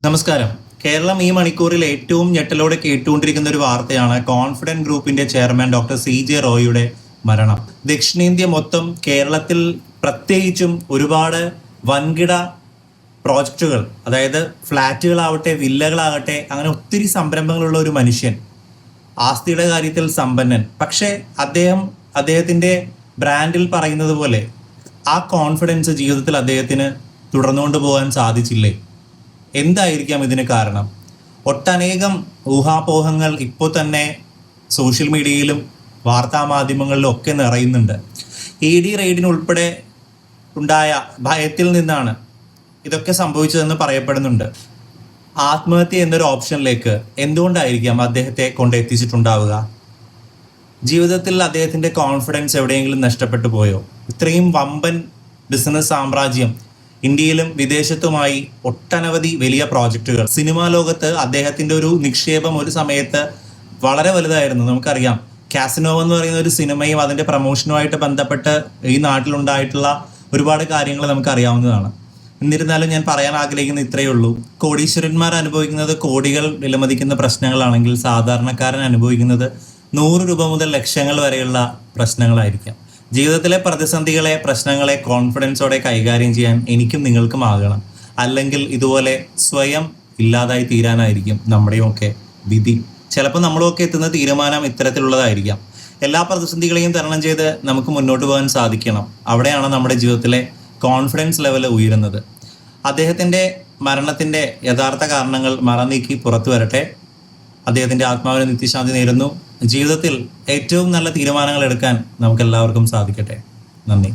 നമസ്കാരം. കേരളം ഈ മണിക്കൂറിൽ ഏറ്റവും ഞെട്ടലോടെ കേട്ടുകൊണ്ടിരിക്കുന്ന ഒരു വാർത്തയാണ് കോൺഫിഡന്റ് ഗ്രൂപ്പിന്റെ ചെയർമാൻ ഡോക്ടർ CJ റോയിയുടെ മരണം. ദക്ഷിണേന്ത്യ മൊത്തം, കേരളത്തിൽ പ്രത്യേകിച്ചും ഒരുപാട് വൻകിട പ്രോജക്റ്റുകൾ, അതായത് ഫ്ലാറ്റുകളാവട്ടെ, വില്ലകളാകട്ടെ, അങ്ങനെ ഒത്തിരി സംരംഭങ്ങളുള്ള ഒരു മനുഷ്യൻ, ആസ്തിയുടെ കാര്യത്തിൽ സമ്പന്നൻ. പക്ഷേ അദ്ദേഹത്തിൻ്റെ ബ്രാൻഡിൽ പറയുന്നത് പോലെ ആ കോൺഫിഡൻസ് ജീവിതത്തിൽ അദ്ദേഹത്തിന് തുടർന്നുകൊണ്ട് പോകാൻ സാധിച്ചില്ലേ? എന്തായിരിക്കാം ഇതിന് കാരണം? ഒട്ടനേകം ഊഹാപോഹങ്ങൾ ഇപ്പോൾ തന്നെ സോഷ്യൽ മീഡിയയിലും വാർത്താമാധ്യമങ്ങളിലും ഒക്കെ നിറയുന്നുണ്ട്. ED റെയ്ഡിനുൾപ്പെടെ ഉണ്ടായ ഭയത്തിൽ നിന്നാണ് ഇതൊക്കെ സംഭവിച്ചതെന്ന് പറയപ്പെടുന്നുണ്ട്. ആത്മഹത്യ എന്നൊരു ഓപ്ഷനിലേക്ക് എന്തുകൊണ്ടായിരിക്കാം അദ്ദേഹത്തെ കൊണ്ടെത്തിച്ചിട്ടുണ്ടാവുക? ജീവിതത്തിൽ അദ്ദേഹത്തിൻ്റെ കോൺഫിഡൻസ് എവിടെയെങ്കിലും നഷ്ടപ്പെട്ടു പോയോ? ഇത്രയും വമ്പൻ ബിസിനസ് സാമ്രാജ്യം, ഇന്ത്യയിലും വിദേശത്തുമായി ഒട്ടനവധി വലിയ പ്രോജക്റ്റുകൾ, സിനിമാ ലോകത്ത് അദ്ദേഹത്തിൻ്റെ ഒരു നിക്ഷേപം ഒരു സമയത്ത് വളരെ വലുതായിരുന്നു. നമുക്കറിയാം, കാസിനോവ എന്ന് പറയുന്ന ഒരു സിനിമയും അതിൻ്റെ പ്രൊമോഷനുമായിട്ട് ബന്ധപ്പെട്ട് ഈ നാട്ടിലുണ്ടായിട്ടുള്ള ഒരുപാട് കാര്യങ്ങൾ നമുക്കറിയാവുന്നതാണ്. എന്നിരുന്നാലും ഞാൻ പറയാൻ ആഗ്രഹിക്കുന്ന ഇത്രയേ ഉള്ളൂ. കോടീശ്വരന്മാർ അനുഭവിക്കുന്നത് കോടികൾ വിലമതിക്കുന്ന പ്രശ്നങ്ങളാണെങ്കിൽ സാധാരണക്കാരൻ അനുഭവിക്കുന്നത് 100 രൂപ മുതൽ ലക്ഷങ്ങൾ വരെയുള്ള പ്രശ്നങ്ങളായിരിക്കാം. ജീവിതത്തിലെ പ്രതിസന്ധികളെ, പ്രശ്നങ്ങളെ കോൺഫിഡൻസോടെ കൈകാര്യം ചെയ്യാൻ എനിക്കും നിങ്ങൾക്കും ആകണം. അല്ലെങ്കിൽ ഇതുപോലെ സ്വയം ഇല്ലാതായി തീരാനായിരിക്കും നമ്മുടെയൊക്കെ വിധി. ചിലപ്പോൾ നമ്മളൊക്കെ എത്തുന്ന തീരുമാനം ഇത്തരത്തിലുള്ളതായിരിക്കാം. എല്ലാ പ്രതിസന്ധികളെയും തരണം ചെയ്ത് നമുക്ക് മുന്നോട്ട് പോകാൻ സാധിക്കണം. അവിടെയാണ് നമ്മുടെ ജീവിതത്തിലെ കോൺഫിഡൻസ് ലെവൽ ഉയരുന്നത്. അദ്ദേഹത്തിൻ്റെ മരണത്തിൻ്റെ യഥാർത്ഥ കാരണങ്ങൾ മറനീക്കി പുറത്തു വരട്ടെ. അദ്ദേഹത്തിൻ്റെ ആത്മാവിന് നിത്യശാന്തി നേരുന്നു. ജീവിതത്തിൽ ഏറ്റവും നല്ല തീരുമാനങ്ങൾ എടുക്കാൻ നമുക്കെല്ലാവർക്കും സാധിക്കട്ടെ. നന്ദി.